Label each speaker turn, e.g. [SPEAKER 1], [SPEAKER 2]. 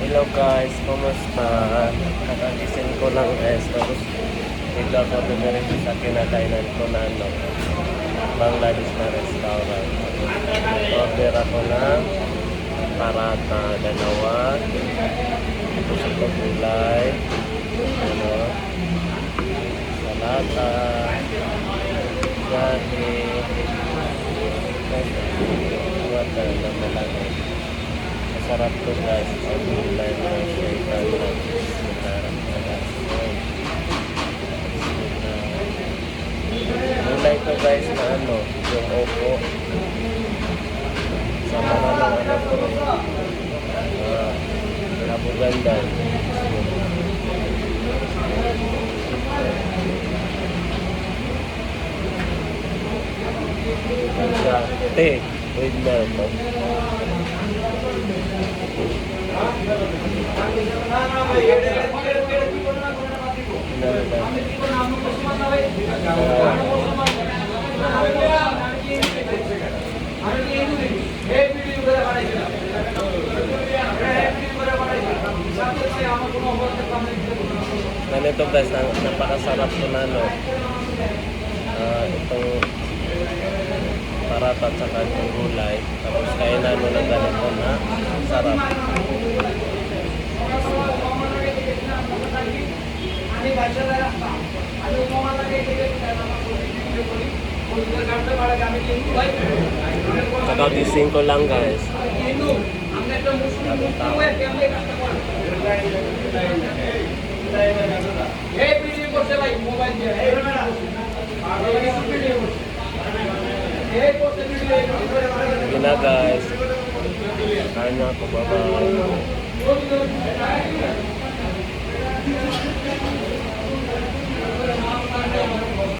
[SPEAKER 1] Hello guys, kumusta? Kakagising ko lang guys. Tapos dito ako rin sa kinakainan ko na Bangladesh na restaurant. Order ako ng parata, dalawa. Tapos ito gulay. Salata. Gabi. Wala na malaki. Masarap to guys. Ang gulay na shaitan na masarap na guys. Gulay to guys na yung opo. Sama na ng ko. Nabugandan. Te, wait na ito. Ganito guys, napakasarap ito na itong parata at saka itong gulay. Tapos kainan mo ng ganito na sarap. Kakagising ko lang guys. Daming tao. Sige na guys. Kain na ako, bye-bye.